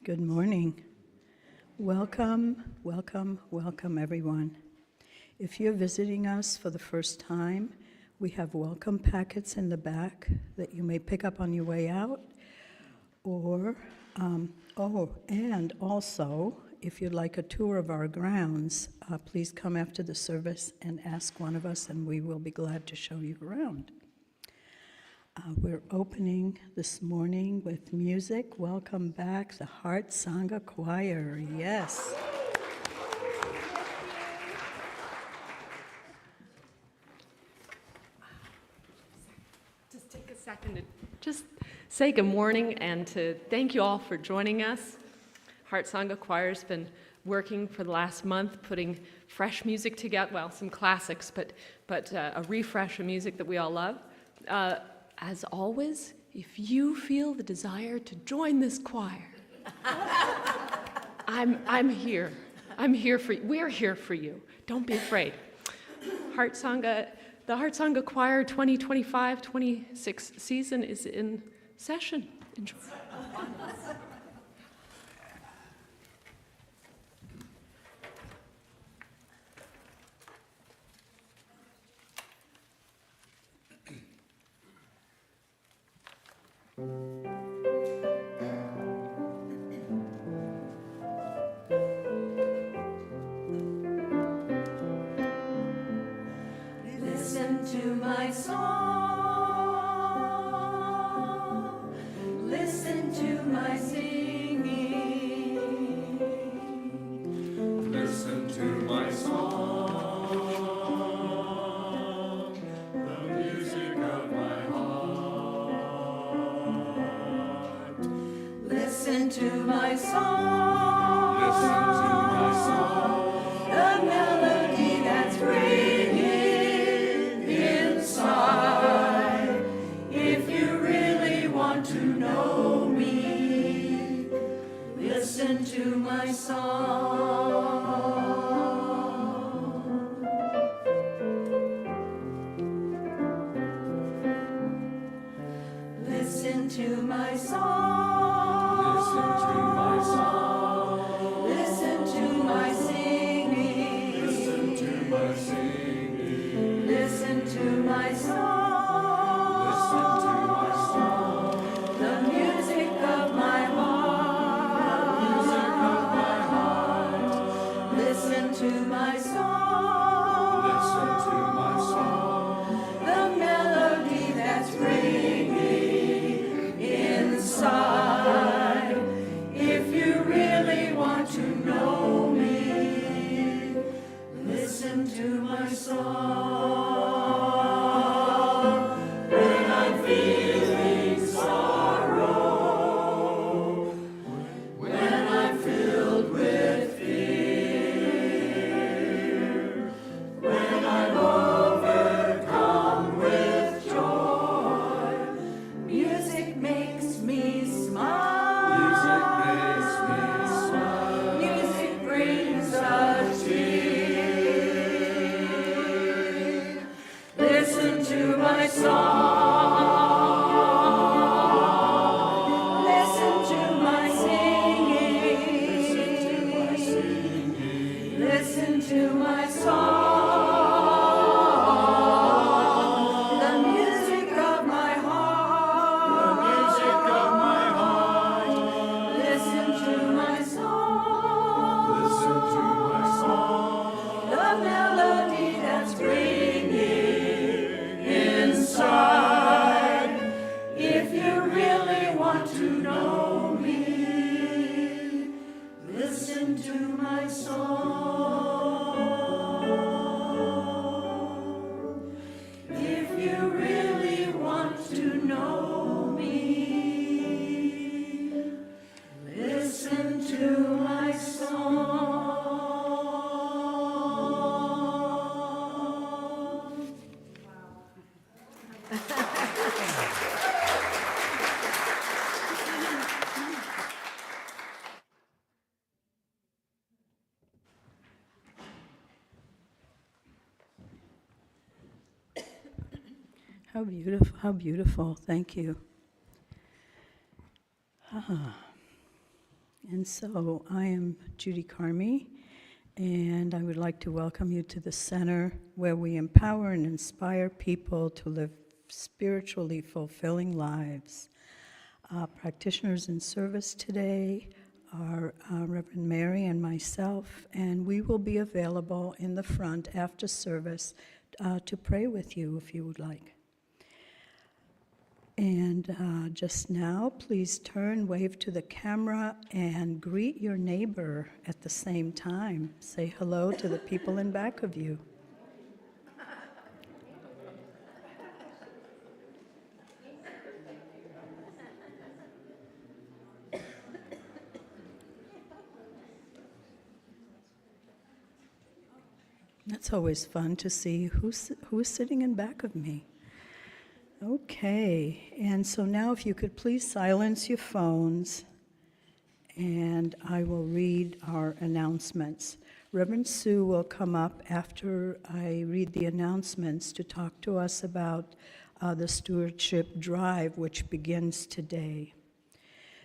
Good morning. Welcome, welcome, welcome, everyone. If you're visiting us for the first time, we have welcome packets in the back that you may pick up on your way out. And also, if you'd like a tour of our grounds, please come after the service and ask one of us, and we will be glad to show you around. We're opening this morning with music. Welcome back, the Heart Sangha Choir. Yes. Just take a second to just say good morning and to thank you all for joining us. Heart Sangha Choir's been working for the last month, putting fresh music together, well, some classics, but a refresh of music that we all love. As always, if you feel the desire to join this choir, I'm here. I'm here for you. We're here for you. Don't be afraid. The Heart Sangha Choir 2025-26 season is in session. Enjoy. Listen to my song, listen to my singing, listen to my song, the music of my heart. listen to my song, Listen to my song, the melody that's ringing inside. If you really want to know me, listen to my song. Listen to my song. listen to my song, Listen to my singing. listen to my singing, Listen to my song. listen to my song, The music of my music of my heart. heart. Listen to my song. Listen to my song, The melody that's ringing inside. If you really want to know me, listen to my song. When I'm feeling sorrow, when I'm filled with fear, when I'm overcome with joy, music makes me smile. music makes me smile. Music brings a tear. Listen to my song. Listen to my singing. Listen to my song. The music of my heart. Music of my heart. Listen to my song. Listen to my song, The melody that's ringing inside. If you really want to know me, listen to my song. If you really want to know me, listen to my song. How beautiful, how beautiful. Thank you. And so I am Judy Carmi, and I would like to welcome you to the center where we empower and inspire people to live spiritually fulfilling lives. Practitioners in service today are Reverend Mary and myself, and we will be available in the front after service to pray with you if you would like. And just now, please turn, wave to the camera, and greet your neighbor at the same time. Say hello to the people in back of you. That's always fun to see who's sitting in back of me. Okay, and so now if you could please silence your phones, and I will read our announcements. Reverend Sue will come up after I read the announcements to talk to us about the stewardship drive, which begins today.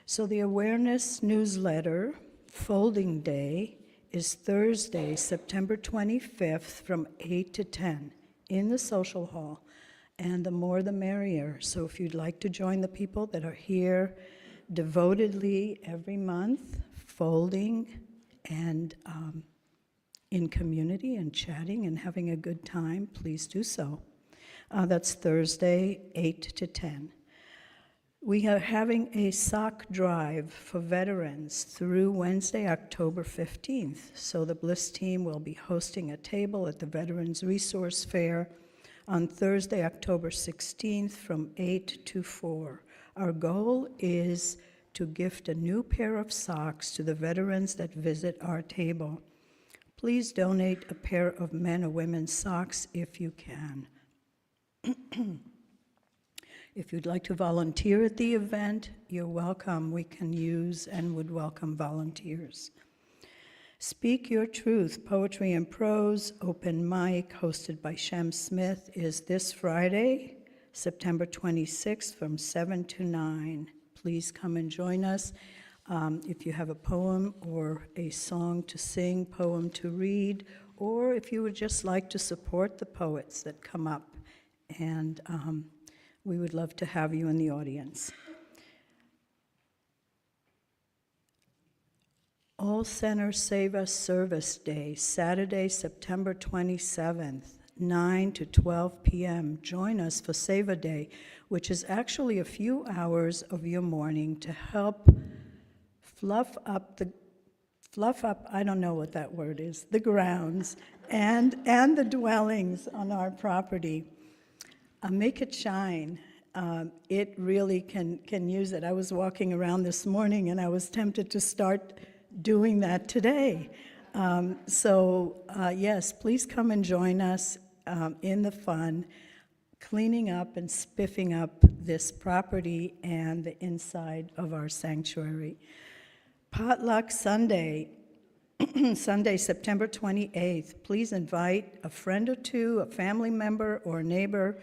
So the awareness newsletter, Folding Day, is Thursday, September 25th from 8 to 10 in the social hall. And the more the merrier. So if you'd like to join the people that are here devotedly every month, folding and in community and chatting and having a good time, please do so. That's Thursday, 8 to 10. We are having a sock drive for veterans through Wednesday, October 15th. So the Bliss team will be hosting a table at the Veterans Resource Fair on Thursday, October 16th from 8 to 4. Our goal is to gift a new pair of socks to the veterans that visit our table. Please donate a pair of men or women's socks if you can. If you'd like to volunteer at the event, you're welcome. We can use and would welcome volunteers. Speak Your Truth, Poetry and Prose, open mic, hosted by Shem Smith, is this Friday, September 26th from 7 to 9. Please come and join us. If you have a poem or a song to sing, poem to read, or if you would just like to support the poets that come up, and we would love to have you in the audience. All Center Save Us Service Day, Saturday, September 27th, 9 to 12 p.m. Join us for Save a Day, which is actually a few hours of your morning to help fluff up, I don't know what that word is, the grounds and the dwellings on our property. Make it shine. It really can use it. I was walking around this morning and I was tempted to start doing that today. Yes, please come and join us in the fun, cleaning up and spiffing up this property and the inside of our sanctuary. Potluck Sunday, Sunday, September 28th. Please invite a friend or two, a family member or neighbor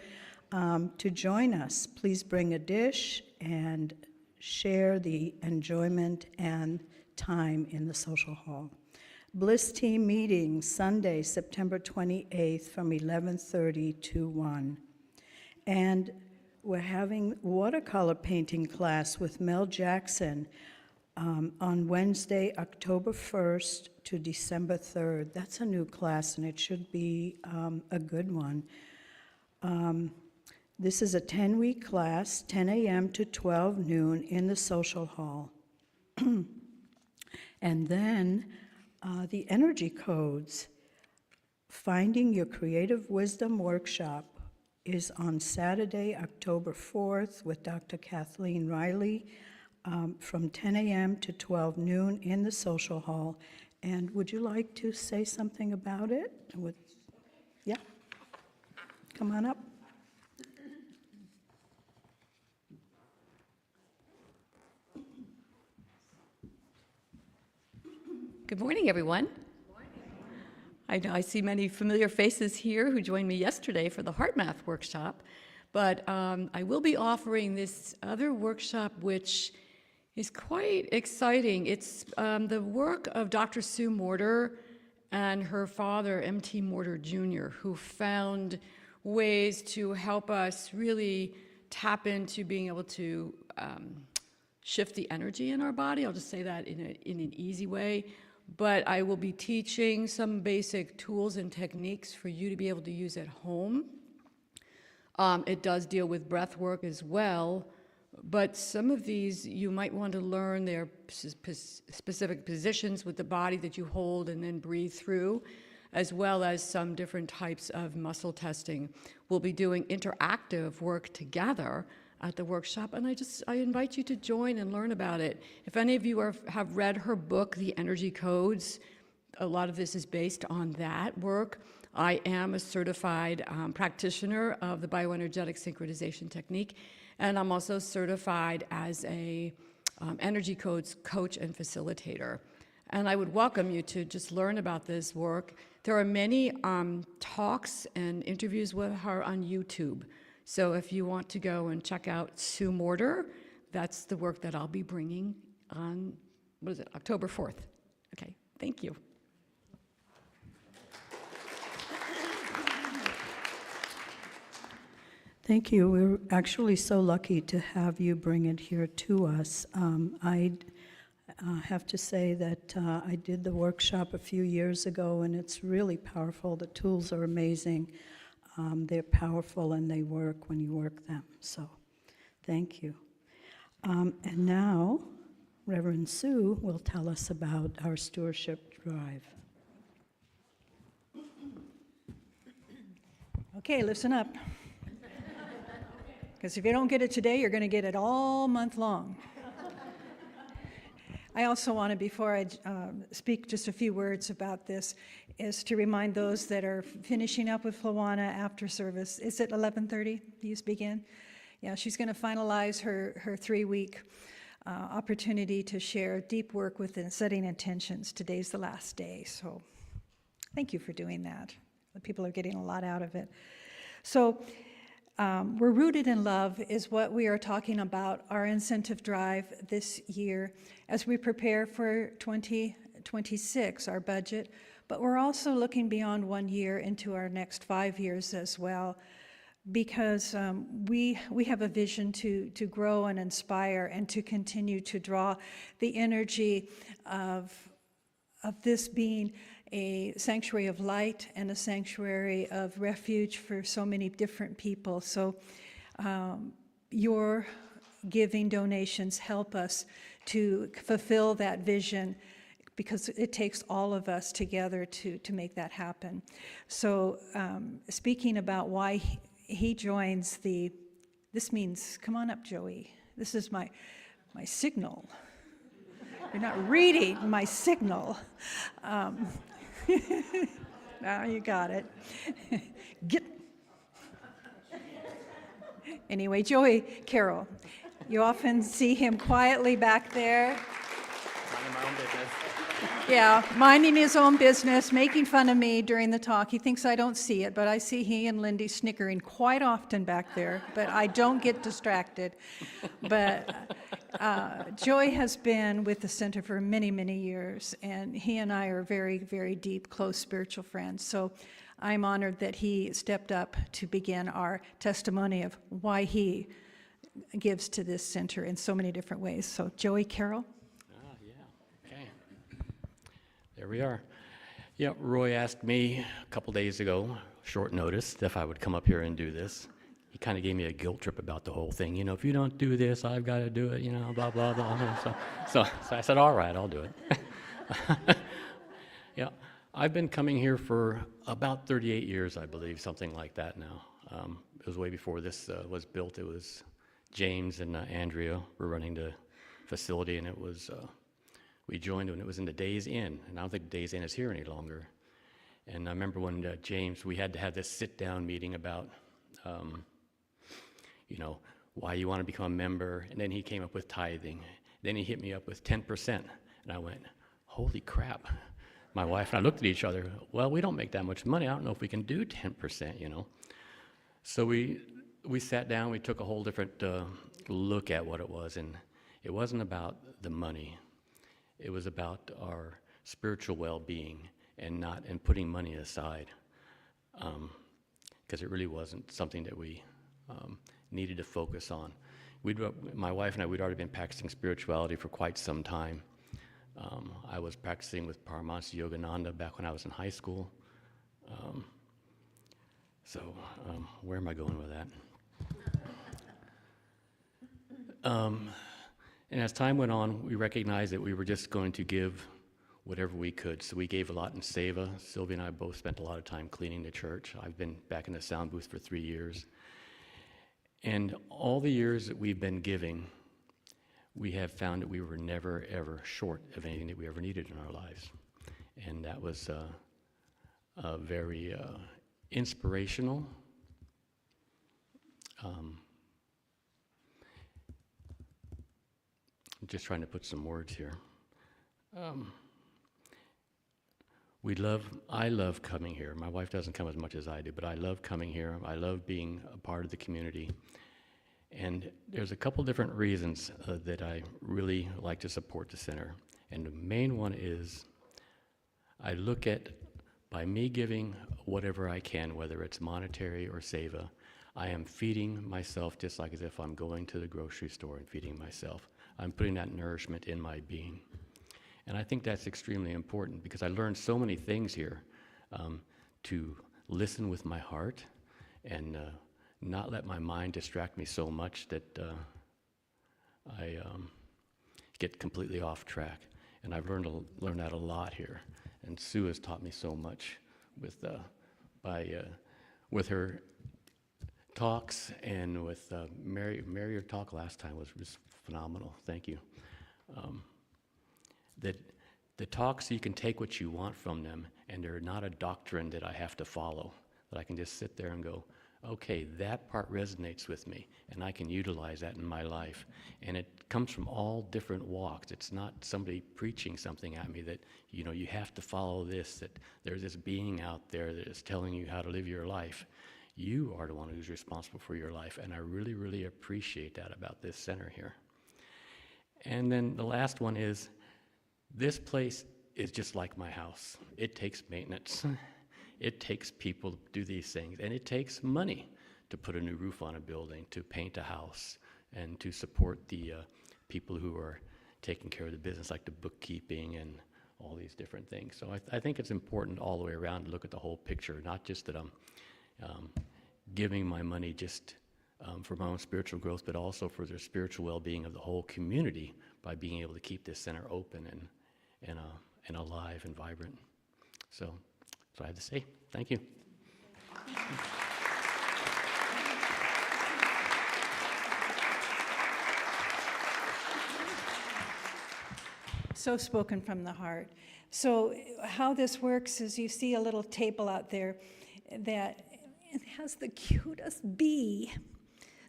to join us. Please bring a dish and share the enjoyment and time in the social hall. Bliss Team meeting, Sunday, September 28th from 11:30 to 1. And we're having watercolor painting class with Mel Jackson on Wednesday, October 1st to December 3rd. That's a new class, and it should be a good one. This is a 10-week class, 10 a.m. to 12 noon in the social hall. And then the energy codes, Finding Your Creative Wisdom workshop is on Saturday, October 4th with Dr. Kathleen Riley from 10 a.m. to 12 noon in the social hall. And would you like to say something about it? Yeah, come on up. Good morning, everyone. I know I see many familiar faces here who joined me yesterday for the Heart Math workshop, but I will be offering this other workshop, which is quite exciting. It's the work of Dr. Sue Morter and her father, M.T. Morter Jr., who found ways to help us really tap into being able to shift the energy in our body. I'll just say that in an easy way. But I will be teaching some basic tools and techniques for you to be able to use at home. It does deal with breath work as well, but some of these you might want to learn their specific positions with the body that you hold and then breathe through, as well as some different types of muscle testing. We'll be doing interactive work together at the workshop, and I invite you to join and learn about it. If any of you have read her book, The Energy Codes, a lot of this is based on that work. I am a certified practitioner of the bioenergetic synchronization technique, and I'm also certified as a energy codes coach and facilitator. And I would welcome you to just learn about this work. There are many talks and interviews with her on YouTube. So if you want to go and check out Sue Morter, that's the work that I'll be bringing on, October 4th. Okay, thank you. Thank you. We're actually so lucky to have you bring it here to us. I have to say that I did the workshop a few years ago, and it's really powerful. The tools are amazing. They're powerful, and they work when you work them. So thank you. And now, Reverend Sue will tell us about our stewardship drive. Okay, listen up. Because if you don't get it today, you're going to get it all month long. I also want to, before I speak just a few words about this, is to remind those that are finishing up with Flawana after service. Is it 11:30 you begin? Yeah, she's going to finalize her 3-week opportunity to share deep work within setting intentions. Today's the last day, so thank you for doing that. The people are getting a lot out of it. So we're rooted in love is what we are talking about, our incentive drive this year as we prepare for 2026, our budget. But we're also looking beyond 1 year into our next 5 years as well, because we have a vision to grow and inspire and to continue to draw the energy of this being a sanctuary of light and a sanctuary of refuge for so many different people. So your giving donations help us to fulfill that vision, because it takes all of us together to make that happen. So speaking about why he joins this means, come on up, Joey. This is my signal. You're not reading my signal. Now you got it. Anyway, Joey Carroll, you often see him quietly back there. Minding my own business. Yeah, minding his own business, making fun of me during the talk. He thinks I don't see it, but I see he and Lindy snickering quite often back there, but I don't get distracted. But Joey has been with the center for many, many years, and he and I are very, very deep, close spiritual friends. So I'm honored that he stepped up to begin our testimony of why he gives to this center in so many different ways. So Joey Carroll. There we are. Yeah, Roy asked me a couple days ago, short notice, if I would come up here and do this. He kind of gave me a guilt trip about the whole thing. You know, if you don't do this, I've got to do it, you know, blah, blah, blah. So I said, all right, I'll do it. Yeah, I've been coming here for about 38 years, I believe, something like that now. It was way before this was built. It was James and Andrea were running the facility, and it was... we joined when it was in the Days Inn, and I don't think Days Inn is here any longer. And I remember when James, we had to have this sit-down meeting about, you know, why you want to become a member, and then he came up with tithing. Then he hit me up with 10%, and I went, holy crap. My wife and I looked at each other, well, we don't make that much money. I don't know if we can do 10%, you know. So we sat down, we took a whole different look at what it was, and It wasn't about the money. It was about our spiritual well-being and putting money aside, because it really wasn't something that we needed to focus on. My wife and I, we'd already been practicing spirituality for quite some time. I was practicing with Paramahansa Yogananda back when I was in high school. Where am I going with that? And as time went on, we recognized that we were just going to give whatever we could. So we gave a lot in Seva. Sylvia and I both spent a lot of time cleaning the church. I've been back in the sound booth for 3 years. And all the years that we've been giving, we have found that we were never, ever short of anything that we ever needed in our lives. And that was very inspirational. I'm just trying to put some words here. I love coming here. My wife doesn't come as much as I do, but I love coming here. I love being a part of the community. And there's a couple different reasons that I really like to support the center. And the main one is I look at, by me giving whatever I can, whether it's monetary or seva, I am feeding myself just like as if I'm going to the grocery store and feeding myself. I'm putting that nourishment in my being. And I think that's extremely important because I learned so many things here, to listen with my heart and not let my mind distract me so much that I get completely off track. And I've learned that a lot here. And Sue has taught me so much with her talks, and with Mary. Your talk last time was phenomenal. Thank you. That the talks, you can take what you want from them, and they're not a doctrine that I have to follow, that I can just sit there and go, okay, that part resonates with me, and I can utilize that in my life. And it comes from all different walks. It's not somebody preaching something at me that, you have to follow this, that there's this being out there that is telling you how to live your life. You are the one who's responsible for your life, and I really, really appreciate that about this center here. And then the last one is, this place is just like my house. It takes maintenance. It takes people to do these things, and it takes money to put a new roof on a building, to paint a house, and to support the people who are taking care of the business, like the bookkeeping and all these different things. So I think it's important all the way around to look at the whole picture, not just that I'm giving my money just for my own spiritual growth, but also for the spiritual well-being of the whole community by being able to keep this center open and alive and vibrant. So that's what I have to say. Thank you. So spoken from the heart. So how this works is you see a little table out there that it has the cutest bee.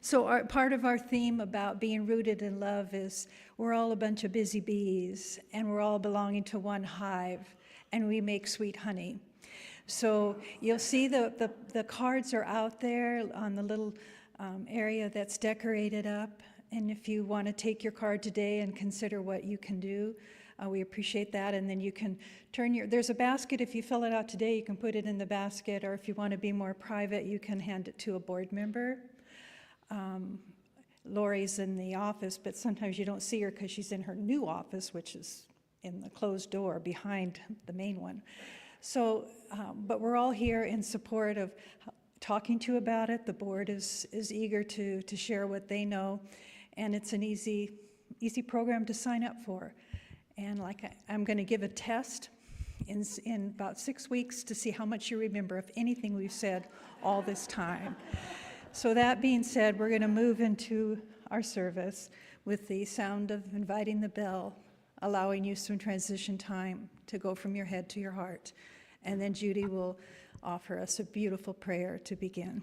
So part of our theme about being rooted in love is we're all a bunch of busy bees, and we're all belonging to one hive, and we make sweet honey. So you'll see the cards are out there on the little area that's decorated up. And if you want to take your card today and consider what you can do, we appreciate that. And then you can there's a basket. If you fill it out today, you can put it in the basket. Or if you want to be more private, you can hand it to a board member. Lori's in the office, but sometimes you don't see her because she's in her new office, which is in the closed door behind the main one. So, but we're all here in support of talking to you about it. The board is eager to share what they know, and it's an easy program to sign up for. And I'm going to give a test in about 6 weeks to see how much you remember of anything we've said all this time. So that being said, we're going to move into our service with the sound of inviting the bell, allowing you some transition time to go from your head to your heart. And then Judy will offer us a beautiful prayer to begin.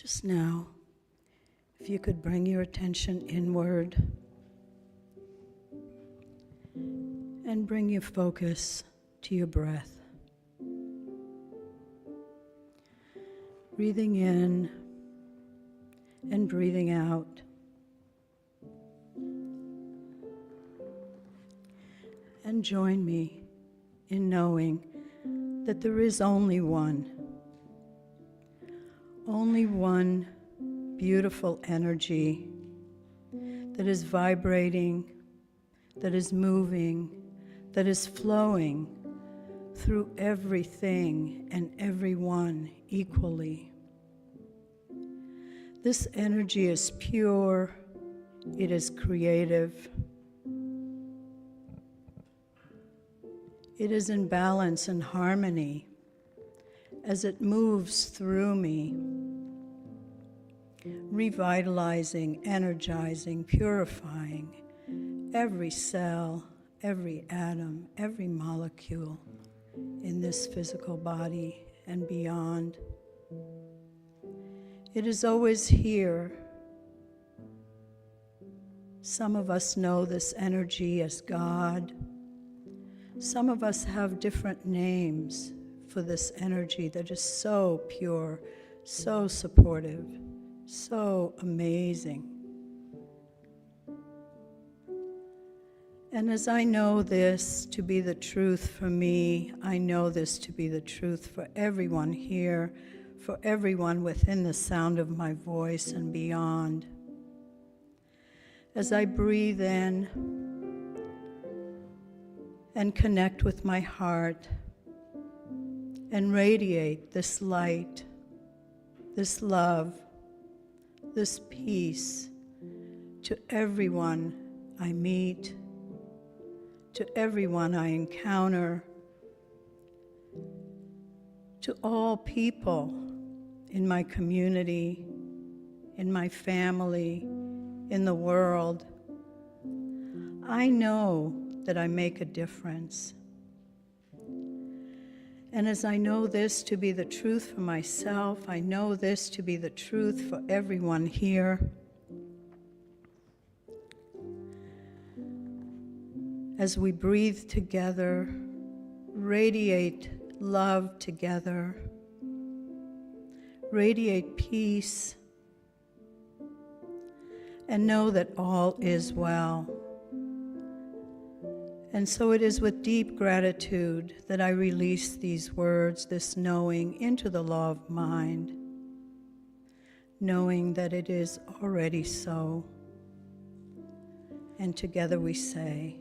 Just now, if you could bring your attention inward and bring your focus to your breath. Breathing in and breathing out. And join me in knowing that there is only one beautiful energy that is vibrating, that is moving, that is flowing through everything and everyone equally. This energy is pure, it is creative, it is in balance and harmony as it moves through me, revitalizing, energizing, purifying every cell, every atom, every molecule in this physical body and beyond. It is always here. Some of us know this energy as God. Some of us have different names for this energy that is so pure, so supportive, so amazing. And as I know this to be the truth for me, I know this to be the truth for everyone here, for everyone within the sound of my voice and beyond. As I breathe in and connect with my heart and radiate this light, this love, this peace to everyone I meet, to everyone I encounter, to all people in my community, in my family, in the world. I know that I make a difference. And as I know this to be the truth for myself, I know this to be the truth for everyone here. As we breathe together, radiate love together, radiate peace, and know that all is well. And so it is with deep gratitude that I release these words, this knowing, into the law of mind, knowing that it is already so. And together we say,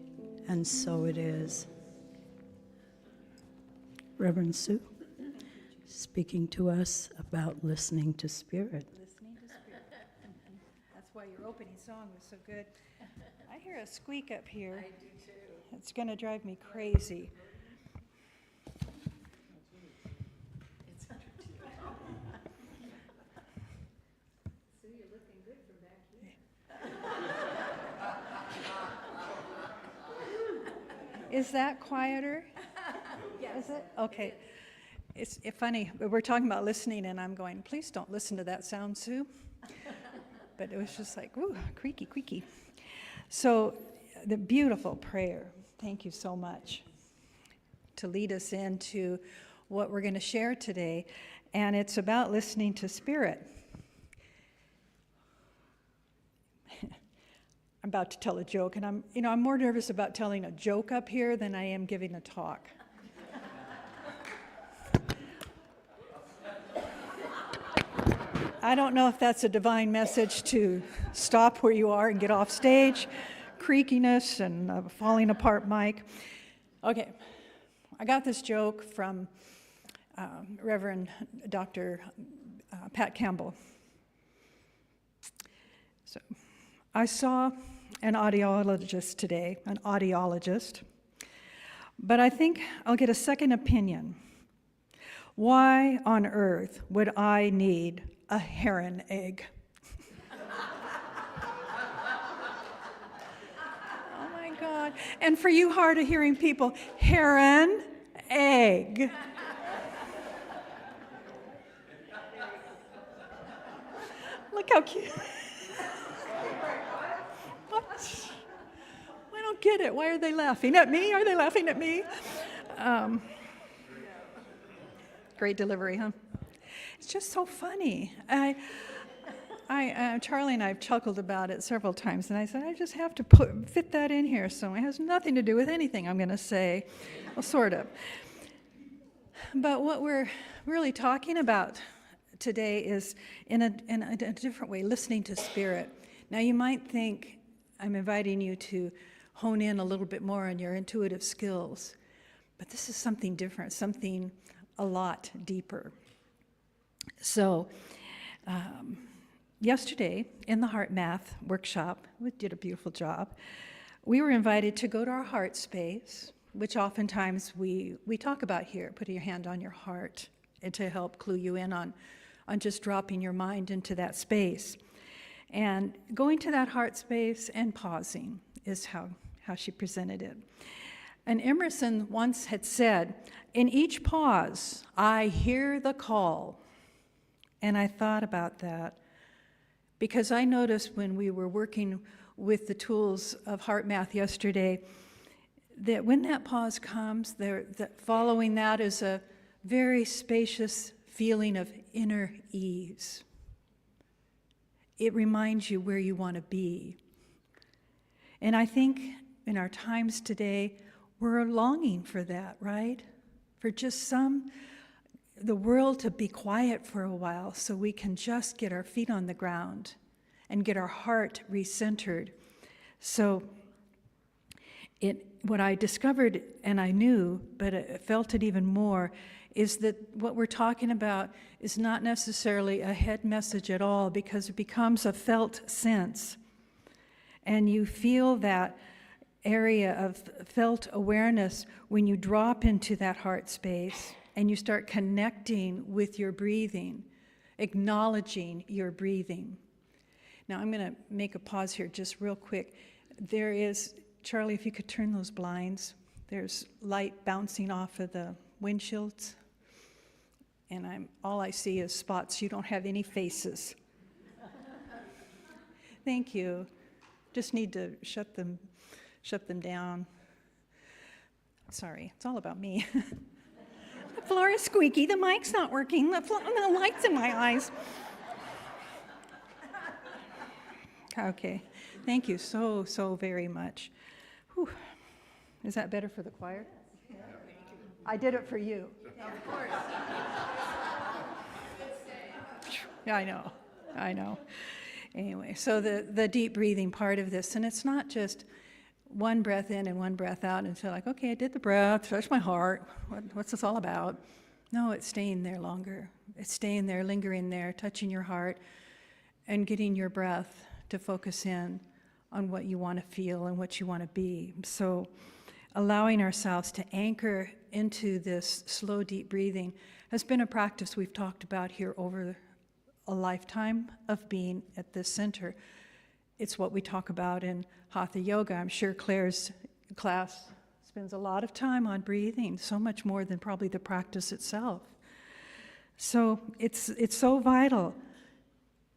and so it is. Reverend Sue, speaking to us about listening to Spirit. Listening to Spirit. That's why your opening song was so good. I hear a squeak up here. I do too. It's going to drive me crazy. Sue, you're looking good from back here. Is that quieter? Yes. Is it? Okay. It's funny. We're talking about listening, and I'm going, please don't listen to that sound, Sue. But it was just like, ooh, creaky, creaky. So the beautiful prayer. Thank you so much to lead us into what we're going to share today. And it's about listening to Spirit. I'm about to tell a joke, and I'm more nervous about telling a joke up here than I am giving a talk. I don't know if that's a divine message to stop where you are and get off stage, creakiness and a falling apart mic. Okay, I got this joke from Reverend Dr. Pat Campbell. So, I saw an audiologist today, but I think I'll get a second opinion. Why on earth would I need a heron egg? Oh my God. And for you hard of hearing people, heron egg. Look how cute. What? I don't get it. Why are they laughing at me? Are they laughing at me? Great delivery, huh? It's just so funny. Charlie and I have chuckled about it several times, and I said, I just have to fit that in here, so it has nothing to do with anything I'm going to say. Well, sort of. But what we're really talking about today is in a different way, listening to Spirit. Now, you might think I'm inviting you to hone in a little bit more on your intuitive skills, but this is something different, something a lot deeper. So, yesterday in the Heart Math workshop, we did a beautiful job. We were invited to go to our heart space, which oftentimes we talk about here, putting your hand on your heart, and to help clue you in on just dropping your mind into that space. And going to that heart space and pausing is how she presented it. And Emerson once had said, in each pause, I hear the call. And I thought about that because I noticed when we were working with the tools of Heart Math yesterday that when that pause comes, following that is a very spacious feeling of inner ease. It reminds you where you want to be. And I think in our times today, we're longing for that, right? For just the world to be quiet for a while so we can just get our feet on the ground and get our heart recentered. So what I discovered, and I knew, but I felt it even more, is that what we're talking about is not necessarily a head message at all, because it becomes a felt sense. And you feel that area of felt awareness when you drop into that heart space and you start connecting with your breathing, acknowledging your breathing. Now I'm going to make a pause here just real quick. There is, Charlie, if you could turn those blinds, there's light bouncing off of the windshields, and all I see is spots. You don't have any faces. Thank you. Just need to shut them down. Sorry, it's all about me. The floor is squeaky, the mic's not working, the light's in my eyes. Okay, thank you so very much. Whew. Is that better for the choir? I did it for you. Of course. Yeah, I know. Anyway, so the deep breathing part of this, and it's not just one breath in and one breath out and feel like, okay, I did the breath, touch my heart, what's this all about? No, it's staying there longer. It's staying there, lingering there, touching your heart, and getting your breath to focus in on what you want to feel and what you want to be. So allowing ourselves to anchor into this slow, deep breathing has been a practice we've talked about here over a lifetime of being at this center. It's what we talk about in Hatha Yoga. I'm sure Claire's class spends a lot of time on breathing, so much more than probably the practice itself. So it's so vital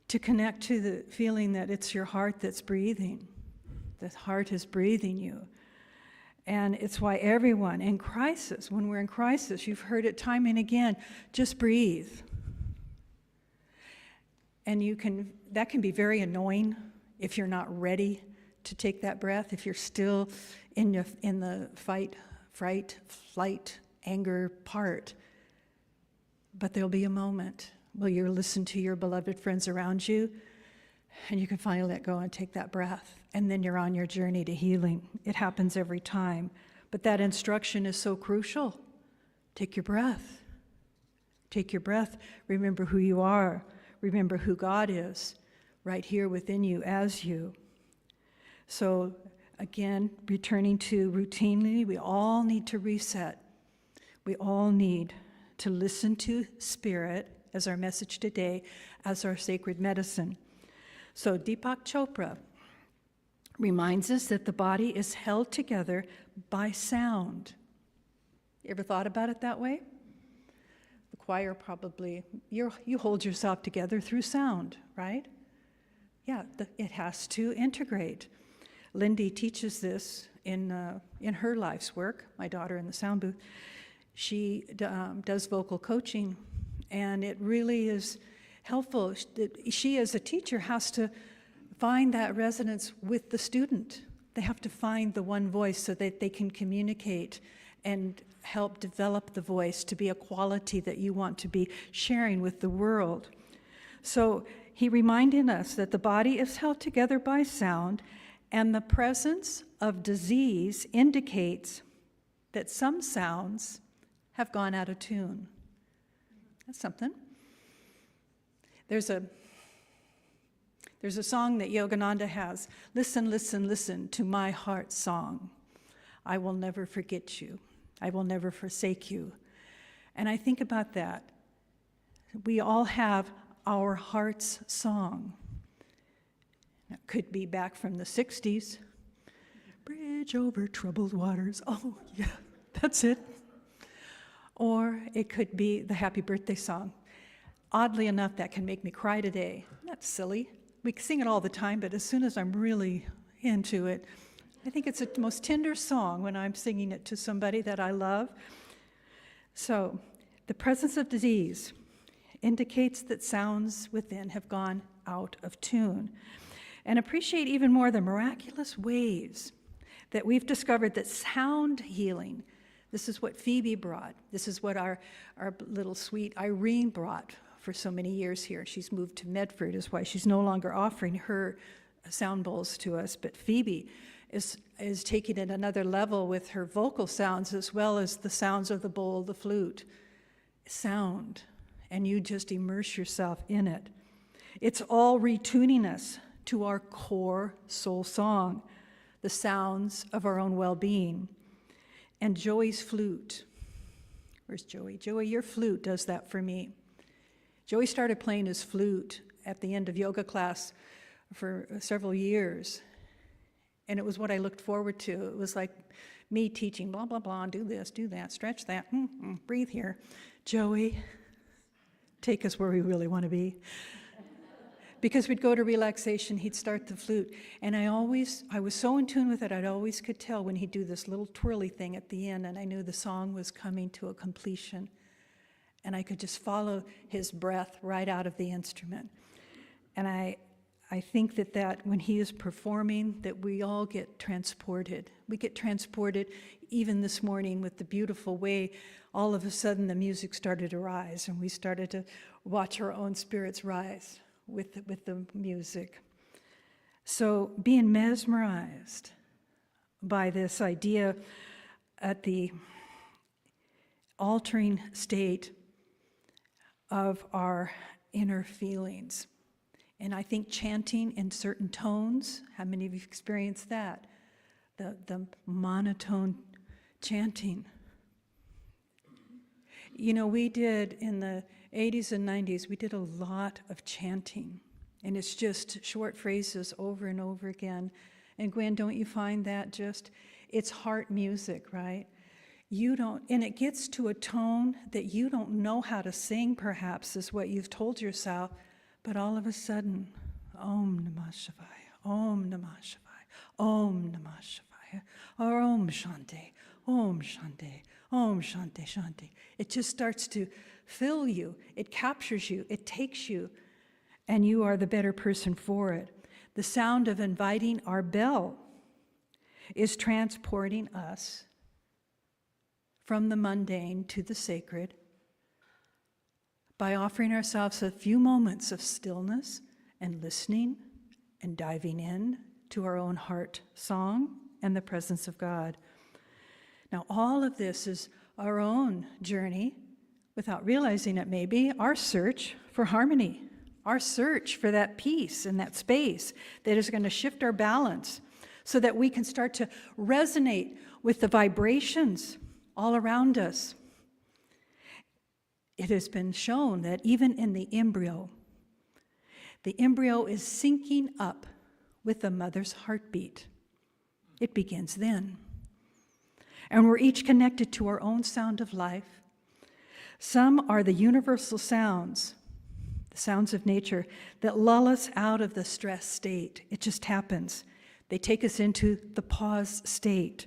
to connect to the feeling that it's your heart that's breathing. The heart is breathing you. And it's why everyone in crisis, when we're in crisis, you've heard it time and again, just breathe. And that can be very annoying if you're not ready to take that breath, if you're still in the fight, fright, flight, anger part. But there'll be a moment where you listen to your beloved friends around you, and you can finally let go and take that breath. And then you're on your journey to healing. It happens every time. But that instruction is so crucial. Take your breath. Take your breath. Remember who you are. Remember who God is right here within you as you. So again, returning to routinely, we all need to reset. We all need to listen to Spirit as our message today, as our sacred medicine. So Deepak Chopra reminds us that the body is held together by sound. You ever thought about it that way? The choir probably, you hold yourself together through sound, right? it has to integrate. Lindy teaches this in her life's work, my daughter in the sound booth. She does vocal coaching, and it really is helpful. She, as a teacher, has to find that resonance with the student. They have to find the one voice so that they can communicate and help develop the voice to be a quality that you want to be sharing with the world. So he reminded us that the body is held together by sound, and the presence of disease indicates that some sounds have gone out of tune. That's something. There's a song that Yogananda has. Listen, listen, listen to my heart's song. I will never forget you. I will never forsake you. And I think about that. We all have our heart's song. It could be back from the 60s. Bridge over troubled waters. Oh, yeah, that's it. Or it could be the happy birthday song. Oddly enough, that can make me cry today. That's silly. We sing it all the time, but as soon as I'm really into it, I think it's the most tender song when I'm singing it to somebody that I love. So, the presence of disease indicates that sounds within have gone out of tune. And appreciate even more the miraculous ways that we've discovered that sound healing, this is what Phoebe brought. This is what our little sweet Irene brought for so many years here. She's moved to Medford, is why she's no longer offering her sound bowls to us. But Phoebe is taking it another level with her vocal sounds as well as the sounds of the bowl, the flute. Sound, and you just immerse yourself in it. It's all retuning us to our core soul song, the sounds of our own well-being. And Joey's flute. Where's Joey? Joey, your flute does that for me. Joey started playing his flute at the end of yoga class for several years. And it was what I looked forward to. It was like me teaching, blah, blah, blah, do this, do that, stretch that, breathe here. Joey, take us where we really want to be. Because we'd go to relaxation, he'd start the flute. And I was so in tune with it, I always could tell when he'd do this little twirly thing at the end, and I knew the song was coming to a completion. And I could just follow his breath right out of the instrument. And I think that when he is performing, that we all get transported. We get transported even this morning with the beautiful way all of a sudden the music started to rise, and we started to watch our own spirits rise with the music. So being mesmerized by this idea at the altering state of our inner feelings. And I think chanting in certain tones, how many of you have experienced that? The monotone chanting. You know, we did in the 80s and 90s, we did a lot of chanting. And it's just short phrases over and over again. And Gwen, don't you find that it's heart music, right? And it gets to a tone that you don't know how to sing, perhaps, is what you've told yourself. But all of a sudden, Om Namah Shivaya, Om Namah Shivaya, Om Namah Shivaya, or Om Shanti, Om Shanti, Om Shanti Shanti. It just starts to fill you. It captures you. It takes you. And you are the better person for it. The sound of inviting our bell is transporting us from the mundane to the sacred by offering ourselves a few moments of stillness and listening and diving in to our own heart song and the presence of God. Now, all of this is our own journey, without realizing it maybe, our search for harmony, our search for that peace and that space that is going to shift our balance so that we can start to resonate with the vibrations all around us. It has been shown that even in the embryo is syncing up with the mother's heartbeat. It begins then. And we're each connected to our own sound of life. Some are the universal sounds the sounds of nature that lull us out of the stress state. It just happens. They take us into the pause state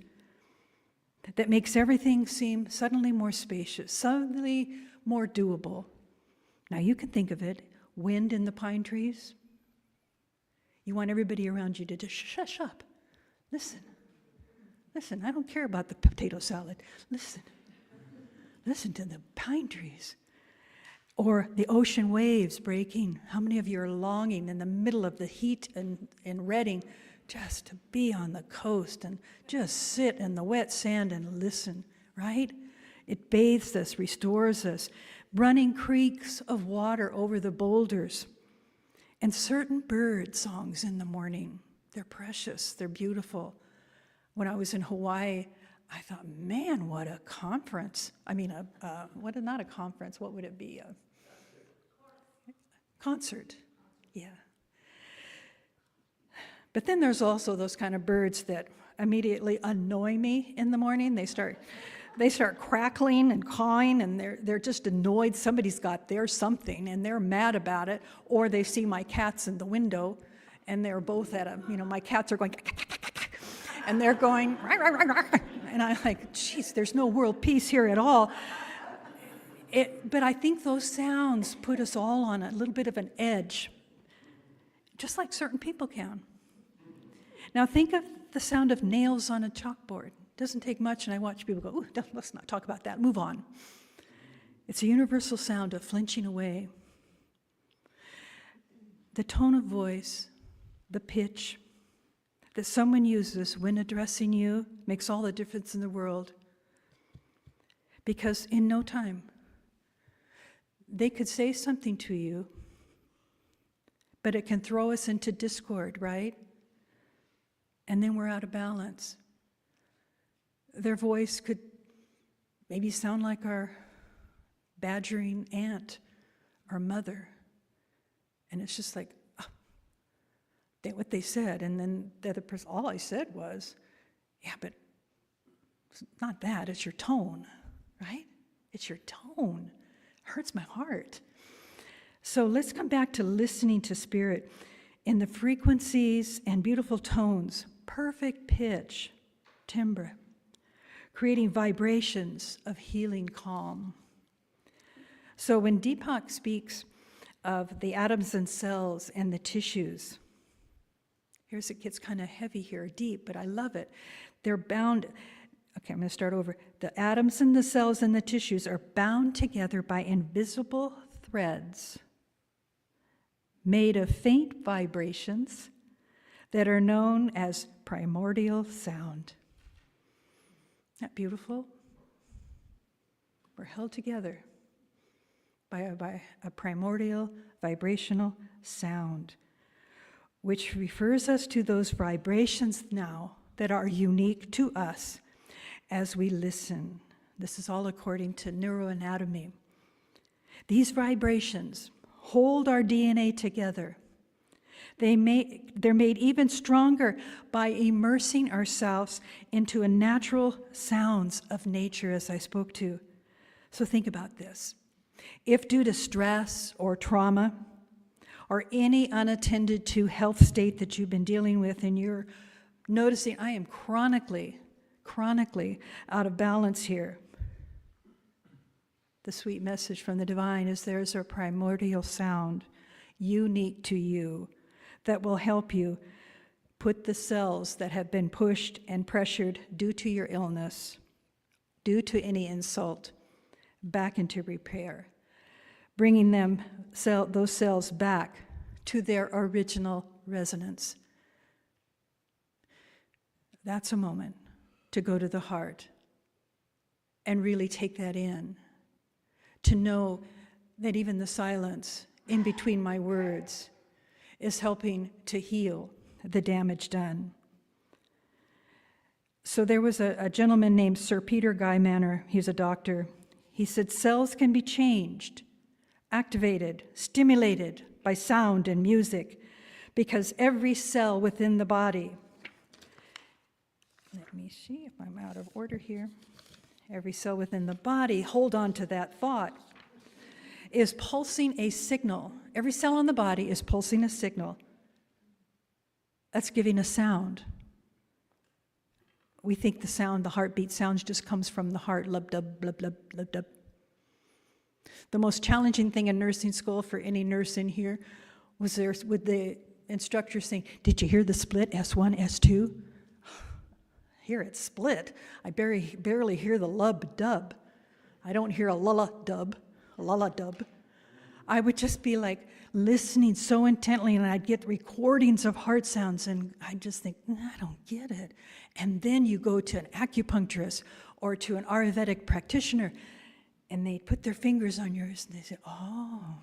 that makes everything seem suddenly more spacious, suddenly more doable. Now you can think of it, wind in the pine trees. You want everybody around you to just shush up. Listen. Listen, I don't care about the potato salad. Listen. Listen to the pine trees. Or the ocean waves breaking. How many of you are longing in the middle of the heat in Redding just to be on the coast and just sit in the wet sand and listen, right? It bathes us, restores us. Running creeks of water over the boulders. And certain bird songs in the morning. They're precious, they're beautiful. When I was in Hawaii, I thought, man, what a conference. I mean, not a conference, what would it be? A concert, yeah. But then there's also those kind of birds that immediately annoy me in the morning. They start crackling and cawing, and they're just annoyed somebody's got their something, and they're mad about it. Or they see my cats in the window, and they're both my cats are going, and they're going, and I'm like, geez, there's no world peace here at all. But I think those sounds put us all on a little bit of an edge, just like certain people can. Now think of the sound of nails on a chalkboard. It doesn't take much, and I watch people go, ooh, let's not talk about that, move on. It's a universal sound of flinching away. The tone of voice, the pitch that someone uses when addressing you makes all the difference in the world. Because in no time, they could say something to you, but it can throw us into discord, right? And then we're out of balance. Their voice could maybe sound like our badgering aunt, our mother. And it's just like, what they said. And then the other person, all I said was, yeah, but it's not that, it's your tone, right? It's your tone. It hurts my heart. So let's come back to listening to Spirit in the frequencies and beautiful tones, perfect pitch, timbre, creating vibrations of healing calm. So when Deepak speaks of the atoms and cells and the tissues, here's it gets kind of heavy here, deep, but I love it. They're bound. Okay, I'm going to start over. The atoms and the cells and the tissues are bound together by invisible threads made of faint vibrations that are known as primordial sound. Isn't that beautiful? We're held together by a primordial vibrational sound, which refers us to those vibrations now that are unique to us as we listen. This is all according to neuroanatomy. These vibrations hold our DNA together. They're made even stronger by immersing ourselves into a natural sounds of nature, as I spoke to. So think about this. If due to stress or trauma or any unattended to health state that you've been dealing with and you're noticing, I am chronically out of balance here, the sweet message from the divine is there's a primordial sound unique to you that will help you put the cells that have been pushed and pressured due to your illness, due to any insult, back into repair, bringing those cells back to their original resonance. That's a moment to go to the heart and really take that in, to know that even the silence in between my words is helping to heal the damage done. So there was a gentleman named Sir Peter Guy Manor. He's a doctor. He said cells can be changed, activated, stimulated by sound and music, because every cell within the body, let me see if I'm out of order here. Every cell within the body, hold on to that thought. is pulsing a signal. Every cell in the body is pulsing a signal. That's giving a sound. We think the sound, the heartbeat sounds just comes from the heart, lub-dub, blub-blub, blub-dub. The most challenging thing in nursing school for any nurse in here was with the instructor saying, did you hear the split, S1, S2? Hear it split. I barely hear the lub-dub. I don't hear a lulla-dub, a lulla-dub. I would just be like listening so intently, and I'd get recordings of heart sounds, and I'd just think, I don't get it. And then you go to an acupuncturist or to an Ayurvedic practitioner, and they put their fingers on yours, and they say, oh.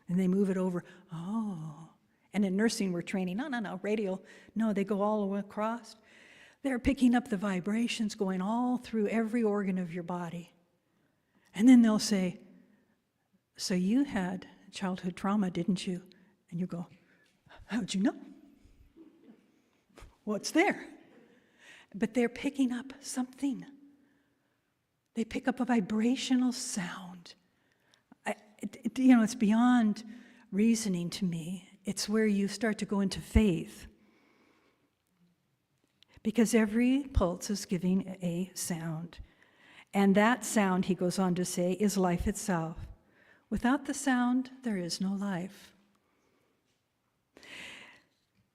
And they move it over, oh. And in nursing, we're training, no, radial. No, they go all the way across. They're picking up the vibrations going all through every organ of your body. And then they'll say, so you had childhood trauma, didn't you? And you go, how'd you know? What's there? But they're picking up something. They pick up a vibrational sound. It's beyond reasoning to me. It's where you start to go into faith. Because every pulse is giving a sound. And that sound, he goes on to say, is life itself. Without the sound, there is no life.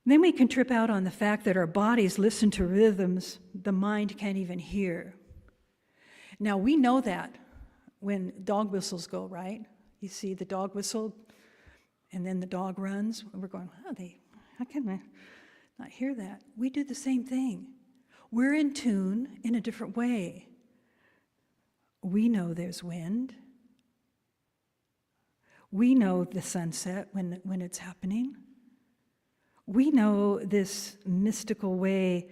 Then we can trip out on the fact that our bodies listen to rhythms the mind can't even hear. Now, we know that when dog whistles go, right? You see the dog whistle, and then the dog runs. We're going, how can I not hear that? We do the same thing. We're in tune in a different way. We know there's wind. We know the sunset when it's happening. We know this mystical way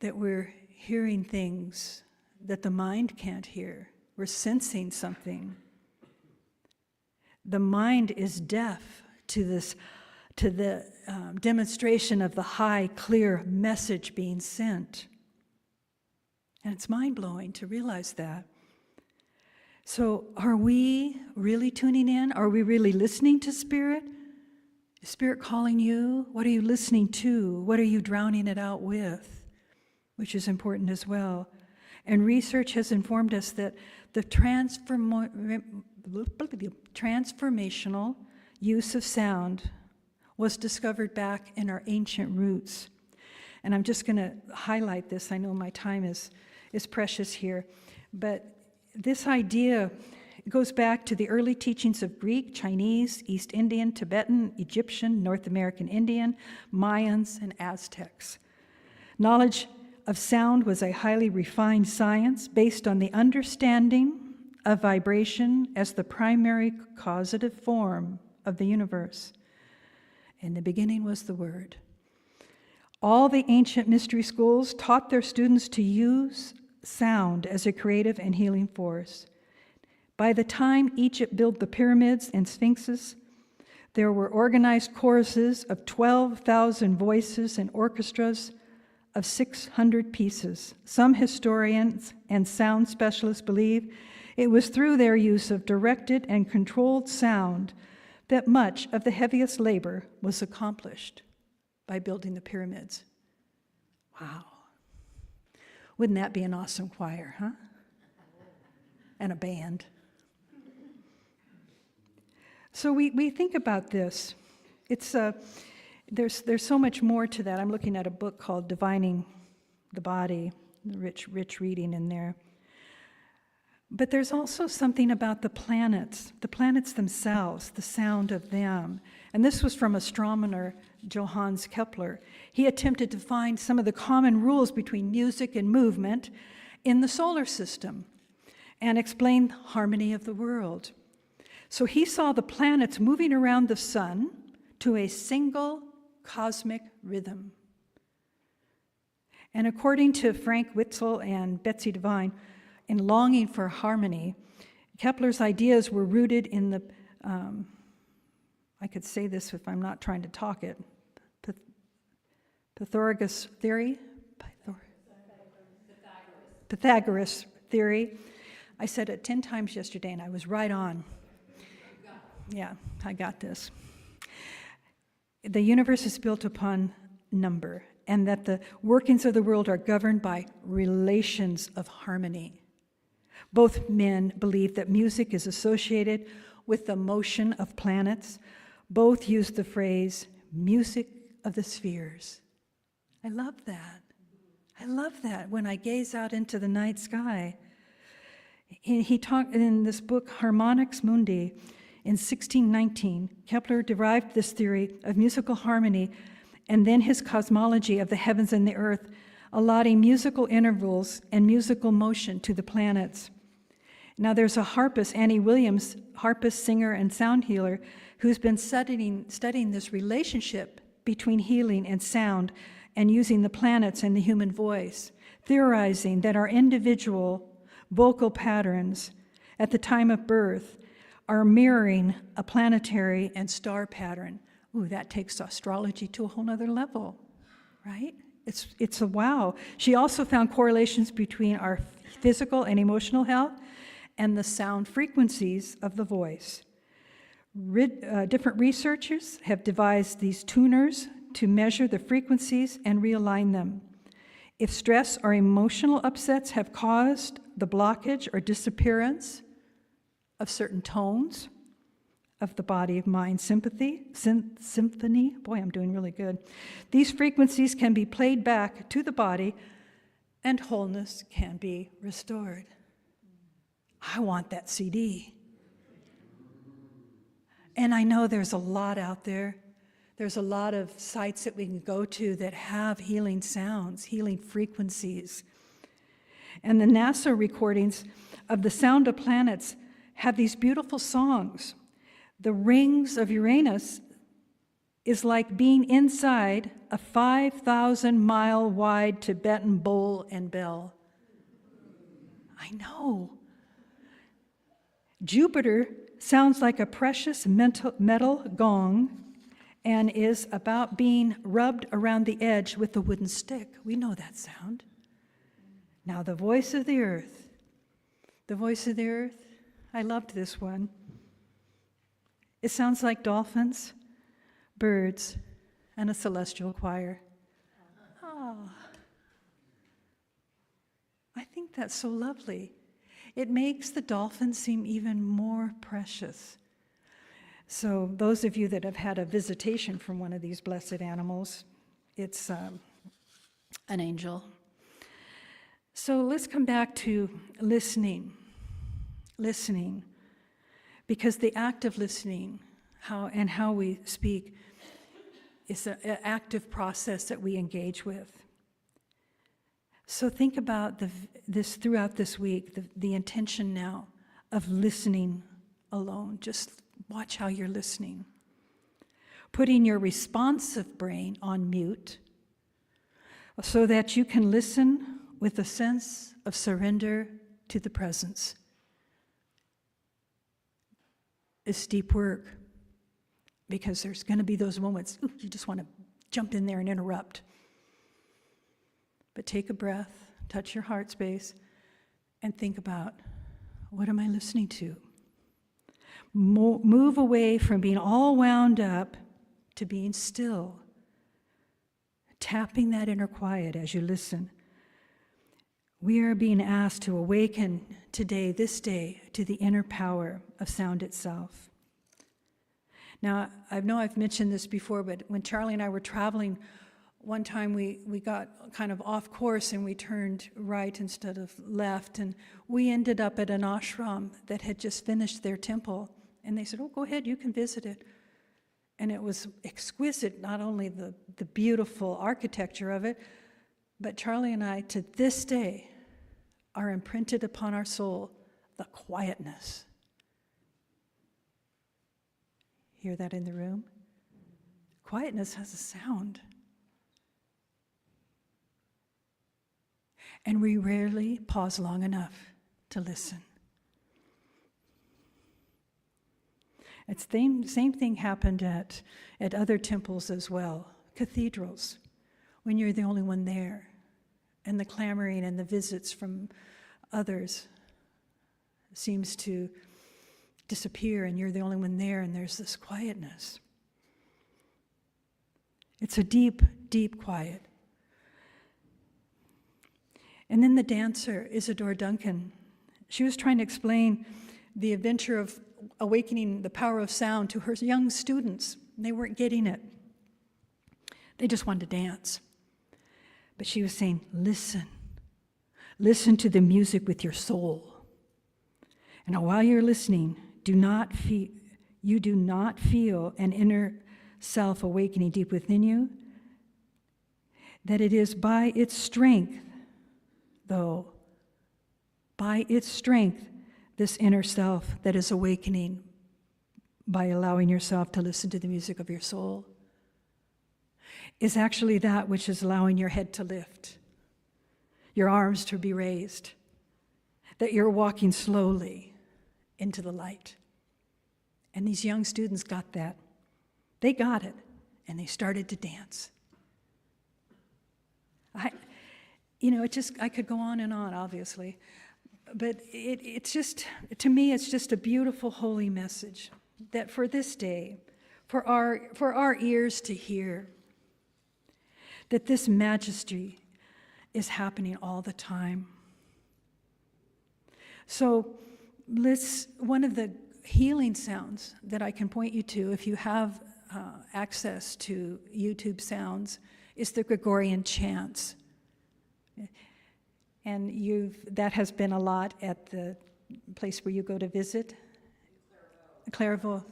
that we're hearing things that the mind can't hear. We're sensing something. The mind is deaf to the demonstration of the high, clear message being sent. And it's mind-blowing to realize that. So are we really tuning in? Are we really listening to Spirit? Is Spirit calling you? What are you listening to? What are you drowning it out with? Which is important as well. And research has informed us that the transformational use of sound was discovered back in our ancient roots. And I'm just going to highlight this. I know my time is precious here. But this idea goes back to the early teachings of Greek, Chinese, East Indian, Tibetan, Egyptian, North American Indian, Mayans, and Aztecs. Knowledge of sound was a highly refined science based on the understanding of vibration as the primary causative form of the universe. In the beginning was the Word. All the ancient mystery schools taught their students to use sound as a creative and healing force. By the time Egypt built the pyramids and sphinxes, there were organized choruses of 12,000 voices and orchestras of 600 pieces. Some historians and sound specialists believe it was through their use of directed and controlled sound that much of the heaviest labor was accomplished by building the pyramids. Wow. Wouldn't that be an awesome choir, huh? And a band. So we think about this. It's there's so much more to that. I'm looking at a book called Divining the Body, rich reading in there. But there's also something about the planets themselves, the sound of them. And this was from astronomer Johannes Kepler. He attempted to find some of the common rules between music and movement in the solar system and explain the harmony of the world. So he saw the planets moving around the sun to a single cosmic rhythm. And according to Frank Witzel and Betsy Devine, in longing for harmony, Kepler's ideas were rooted in the, I could say this if I'm not trying to talk it, Pythagoras theory? Pythagoras theory. I said it 10 times yesterday and I was right on. Yeah, I got this. The universe is built upon number, and that the workings of the world are governed by relations of harmony. Both men believe that music is associated with the motion of planets. Both use the phrase, music of the spheres. I love that. I love that when I gaze out into the night sky. He talked in this book, Harmonics Mundi, in 1619, Kepler derived this theory of musical harmony and then his cosmology of the heavens and the earth, allotting musical intervals and musical motion to the planets. Now there's a harpist, Annie Williams, harpist, singer, and sound healer, who's been studying this relationship between healing and sound and using the planets and the human voice, theorizing that our individual vocal patterns at the time of birth are mirroring a planetary and star pattern. Ooh, that takes astrology to a whole nother level, right? It's a wow. She also found correlations between our physical and emotional health and the sound frequencies of the voice. Different researchers have devised these tuners to measure the frequencies and realign them. If stress or emotional upsets have caused the blockage or disappearance of certain tones of the body of mind symphony. Boy, I'm doing really good. These frequencies can be played back to the body and wholeness can be restored. I want that CD. And I know there's a lot out there. There's a lot of sites that we can go to that have healing sounds, healing frequencies. And the NASA recordings of the sound of planets have these beautiful songs. The rings of Uranus is like being inside a 5,000-mile wide Tibetan bowl and bell. I know. Jupiter sounds like a precious metal gong and is about being rubbed around the edge with a wooden stick. We know that sound. Now, the voice of the earth. The voice of the earth. I loved this one. It sounds like dolphins, birds, and a celestial choir. Oh, I think that's so lovely. It makes the dolphins seem even more precious. So those of you that have had a visitation from one of these blessed animals, it's an angel. So let's come back to listening. Listening. Because the act of listening, how we speak, is an active process that we engage with. So think about this throughout this week, the intention now of listening alone. Just watch how you're listening. Putting your responsive brain on mute so that you can listen with a sense of surrender to the presence. It's deep work because there's going to be those moments, you just want to jump in there and interrupt. But take a breath, touch your heart space, and think about, what am I listening to? Move away from being all wound up to being still, tapping that inner quiet as you listen. We are being asked to awaken today, this day, to the inner power of sound itself. Now, I know I've mentioned this before, but when Charlie and I were traveling, one time we got kind of off course and we turned right instead of left, and we ended up at an ashram that had just finished their temple. And they said, oh, go ahead, you can visit it. And it was exquisite, not only the beautiful architecture of it, but Charlie and I, to this day, are imprinted upon our soul the quietness. Hear that in the room? Quietness has a sound. And we rarely pause long enough to listen. It's the same thing happened at other temples as well, cathedrals, when you're the only one there, and the clamoring and the visits from others seems to disappear and you're the only one there and there's this quietness. It's a deep, deep quiet. And then the dancer, Isadora Duncan, she was trying to explain the adventure of awakening the power of sound to her young students. They weren't getting it. They just wanted to dance. But she was saying, listen. Listen to the music with your soul. And while you're listening, you do not feel an inner self awakening deep within you, that it is by its strength, though, by its strength, this inner self that is awakening by allowing yourself to listen to the music of your soul is actually that which is allowing your head to lift, your arms to be raised, that you're walking slowly into the light. And these young students got that. They got it, and they started to dance. I could go on and on, obviously, but it's just, to me, it's just a beautiful, holy message that for this day, for our ears to hear, that this majesty is happening all the time. So one of the healing sounds that I can point you to, if you have access to YouTube is the Gregorian chants. And that has been a lot at the place where you go to visit. Clairvaux.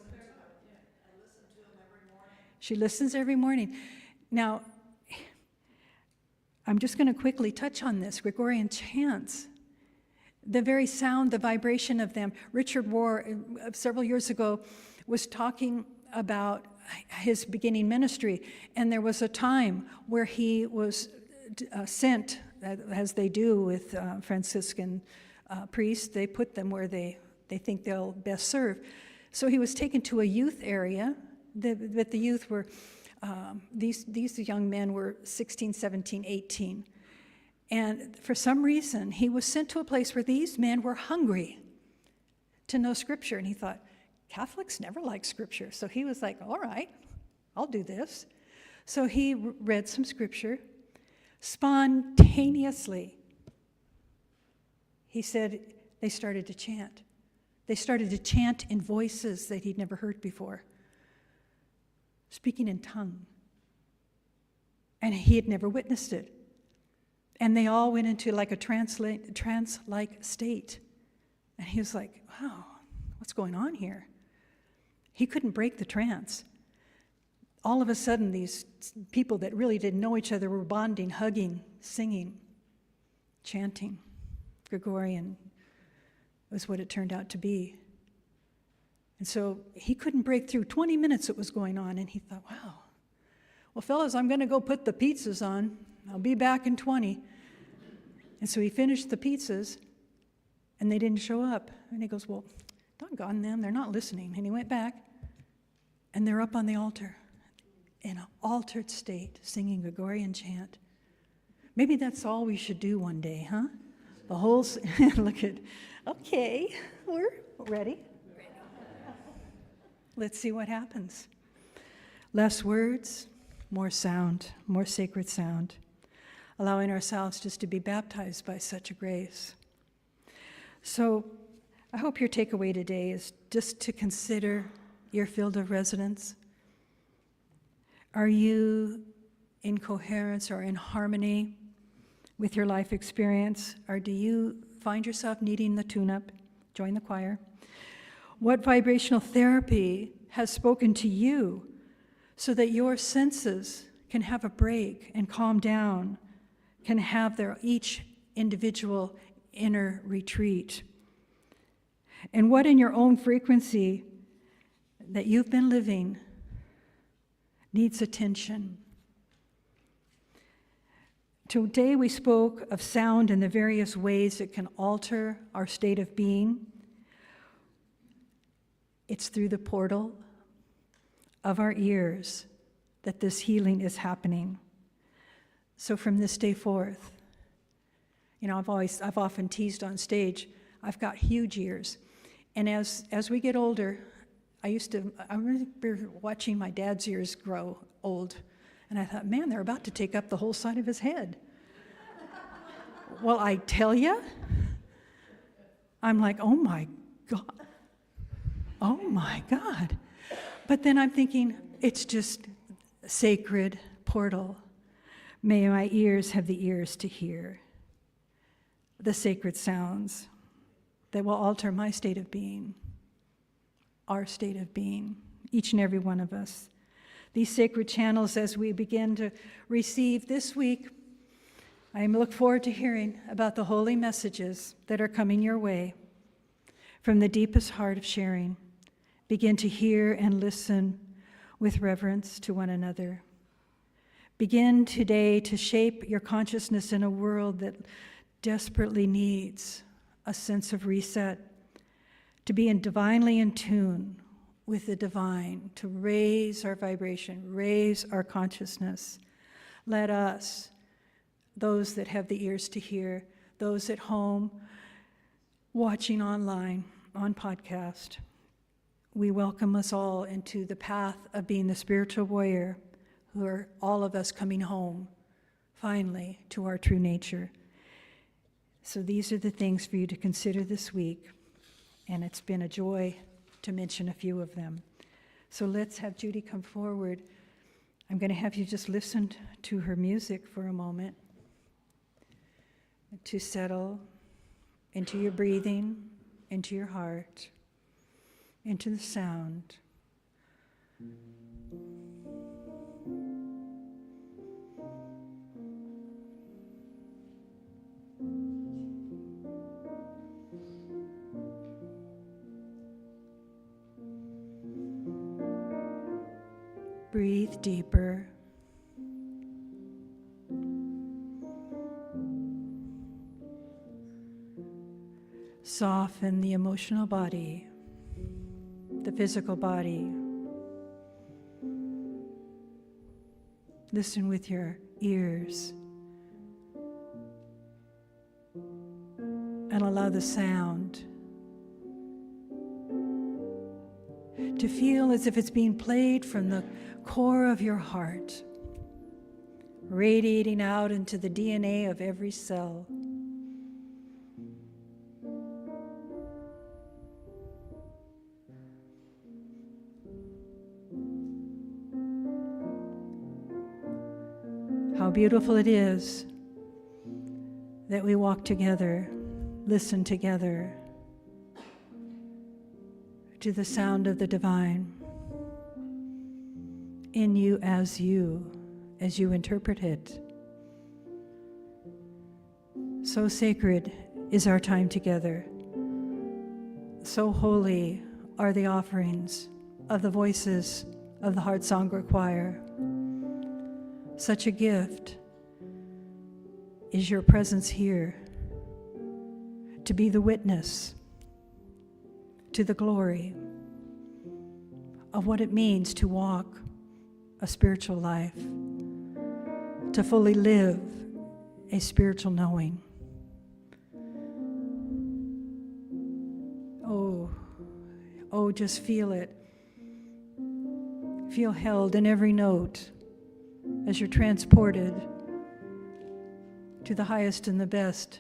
She listens every morning. Now, I'm just going to quickly touch on this. Gregorian chants, the very sound, the vibration of them. Richard Rohr, several years ago, was talking about his beginning ministry, and there was a time where he was sent, as they do with Franciscan priests, they put them where they think they'll best serve. So he was taken to a youth area, but the youth were, these young men were 16, 17, 18. And for some reason, he was sent to a place where these men were hungry to know Scripture. And he thought, Catholics never like Scripture. So he was like, all right, I'll do this. So he read some Scripture. Spontaneously, he said, they started to chant. They started to chant in voices that he'd never heard before, speaking in tongue. And he had never witnessed it. And they all went into like a trance-like state. And he was like, wow, what's going on here? He couldn't break the trance. All of a sudden, these people that really didn't know each other were bonding, hugging, singing, chanting. Gregorian was what it turned out to be. And so he couldn't break through. 20 minutes it was going on, and he thought, wow. Well, fellas, I'm going to go put the pizzas on. I'll be back in 20. And so he finished the pizzas, and they didn't show up. And he goes, well, doggone them, they're not listening. And he went back, and they're up on the altar in an altered state, singing Gregorian chant. Maybe that's all we should do one day, huh? The whole, look at, okay, we're ready. Let's see what happens. Less words, more sound, more sacred sound, allowing ourselves just to be baptized by such a grace. So I hope your takeaway today is just to consider your field of residence. Are you in coherence or in harmony with your life experience? Or do you find yourself needing the tune-up? Join the choir. What vibrational therapy has spoken to you so that your senses can have a break and calm down, can have their each individual inner retreat? And what in your own frequency that you've been living needs attention? Today we spoke of sound and the various ways it can alter our state of being. It's through the portal of our ears that this healing is happening. So from this day forth, I've often teased on stage, I've got huge ears. And as we get older, I remember watching my dad's ears grow old, and I thought, man, they're about to take up the whole side of his head. Well, I tell you, I'm like, oh my God. But then I'm thinking, it's just a sacred portal. May my ears have the ears to hear the sacred sounds that will alter my state of being, our state of being, each and every one of us. These sacred channels, as we begin to receive this week, I look forward to hearing about the holy messages that are coming your way from the deepest heart of sharing. Begin to hear and listen with reverence to one another. Begin today to shape your consciousness in a world that desperately needs a sense of reset, to be divinely in tune with the divine, to raise our vibration, raise our consciousness. Let us, those that have the ears to hear, those at home, watching online, on podcast, we welcome us all into the path of being the spiritual warrior, who are all of us coming home, finally, to our true nature. So these are the things for you to consider this week, and it's been a joy to mention a few of them. So let's have Judy come forward. I'm going to have you just listen to her music for a moment to settle into your breathing, into your heart, into the sound. Breathe deeper. Soften the emotional body, the physical body. Listen with your ears. And allow the sound to feel as if it's being played from the core of your heart, radiating out into the DNA of every cell. How beautiful it is that we walk together, listen together to the sound of the divine in you as you interpret it. So sacred is our time together. So holy are the offerings of the voices of the Heart Sangha Choir. Such a gift is your presence here to be the witness to the glory of what it means to walk a spiritual life, to fully live a spiritual knowing. Oh, just feel it. Feel held in every note as you're transported to the highest and the best,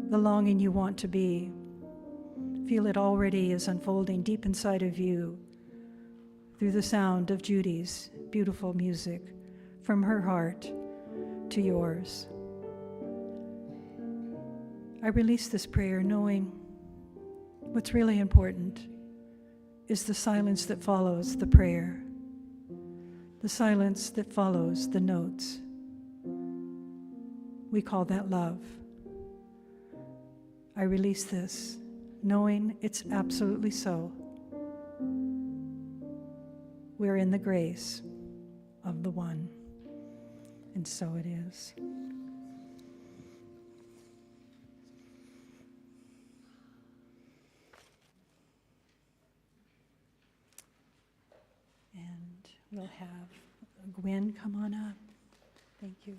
the longing you want to be. Feel it already is unfolding deep inside of you through the sound of Judy's beautiful music from her heart to yours. I release this prayer knowing what's really important is the silence that follows the prayer, the silence that follows the notes. We call that love. I release this knowing it's absolutely so. We're in the grace of the One, and so it is. And we'll have Gwen come on up. Thank you.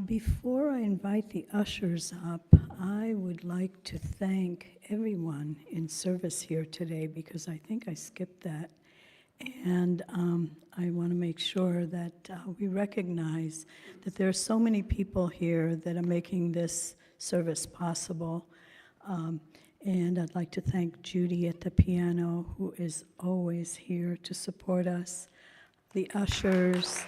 Before I invite the ushers up, I would like to thank everyone in service here today because I think I skipped that. And I want to make sure that we recognize that there are so many people here that are making this service possible. And I'd like to thank Judy at the piano, who is always here to support us, the ushers,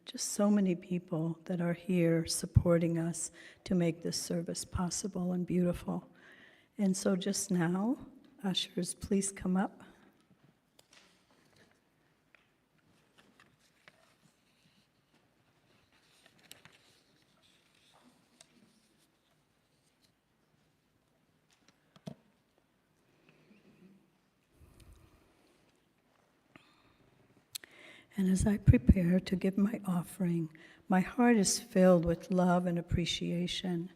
just so many people that are here supporting us to make this service possible and beautiful. And so just now, ushers, please come up. And as I prepare to give my offering, my heart is filled with love and appreciation,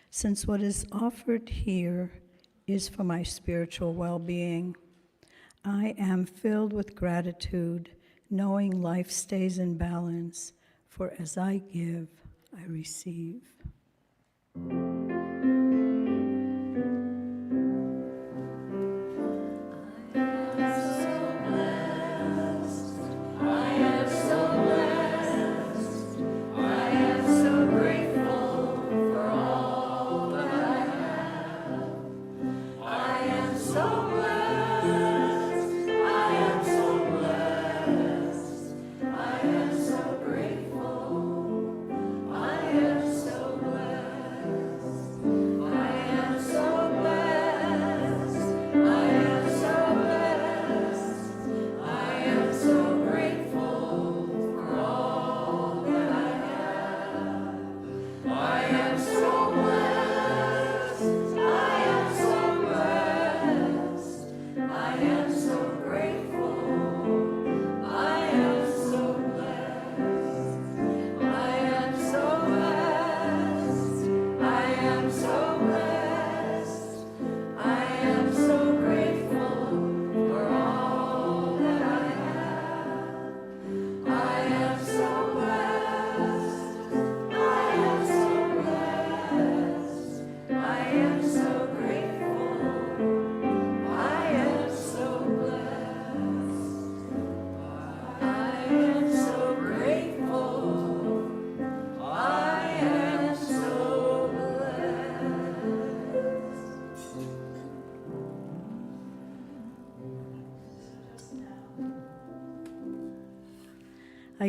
since what is offered here is for my spiritual well-being. I am filled with gratitude, knowing life stays in balance, for as I give, I receive.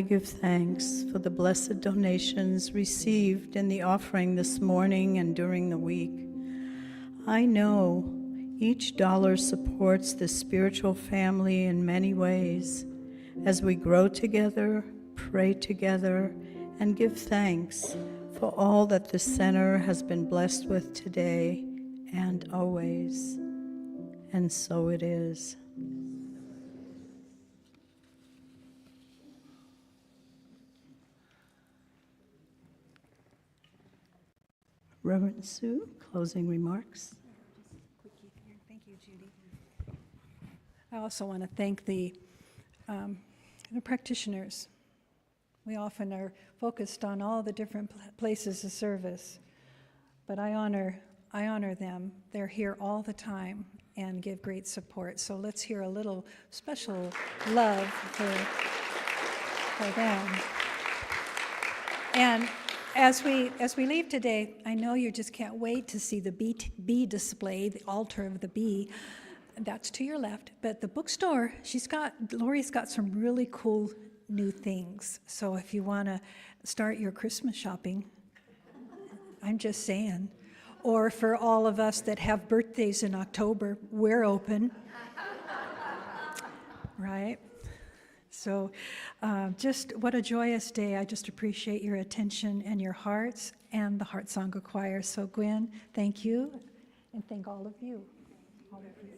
I give thanks for the blessed donations received in the offering this morning and during the week. I know each dollar supports this spiritual family in many ways as we grow together, pray together, and give thanks for all that the center has been blessed with today and always. And so it is. Reverend Sue, closing remarks. Thank you, Judy. I also want to thank the practitioners. We often are focused on all the different places of service, but I honor them. They're here all the time and give great support. So let's hear a little special love for them. And as we leave today, I know you just can't wait to see the bee display, the altar of the bee. That's to your left. But the bookstore, Lori's got some really cool new things. So if you want to start your Christmas shopping, I'm just saying. Or for all of us that have birthdays in October, we're open. Right? So just what a joyous day. I just appreciate your attention and your hearts and the Heart Sangha Choir. So Gwen, thank you, and thank all of you. All of you.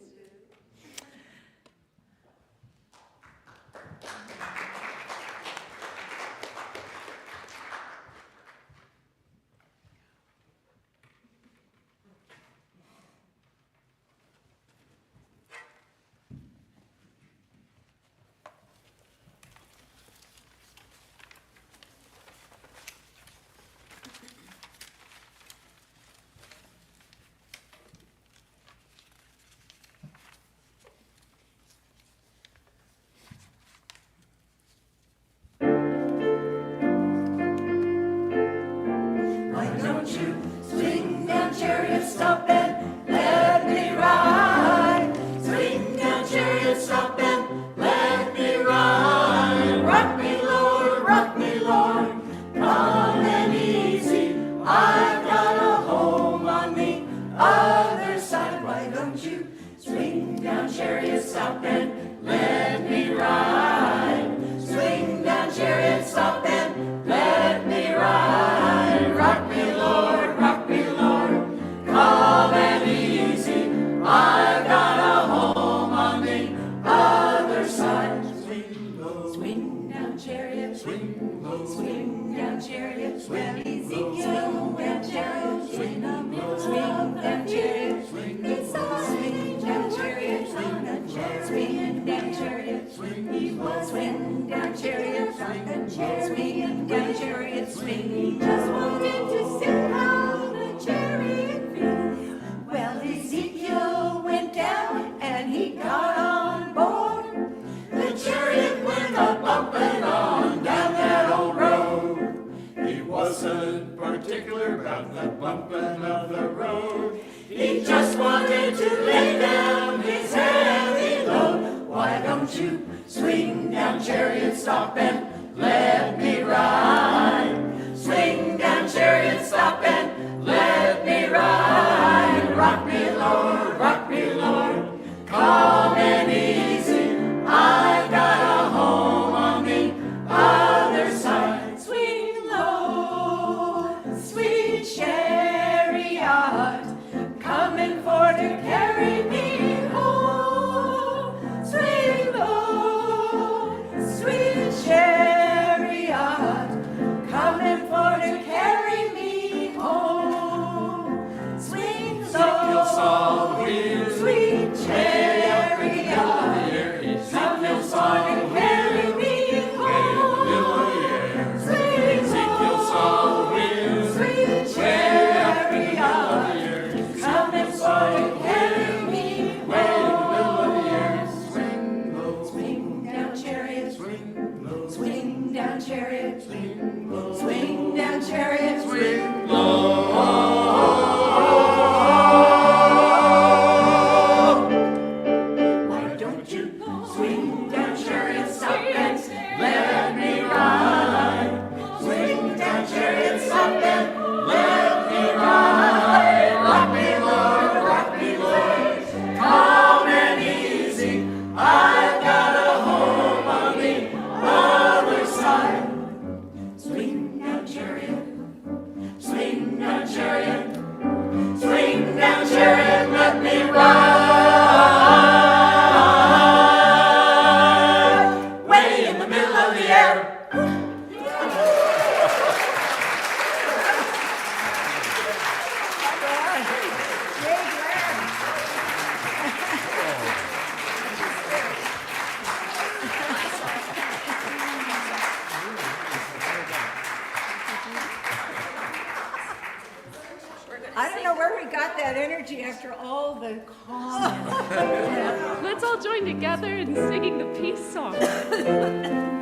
Swing down, chariot, stop and let me ride. we got that energy after all the comments. Let's all join together in singing the peace song.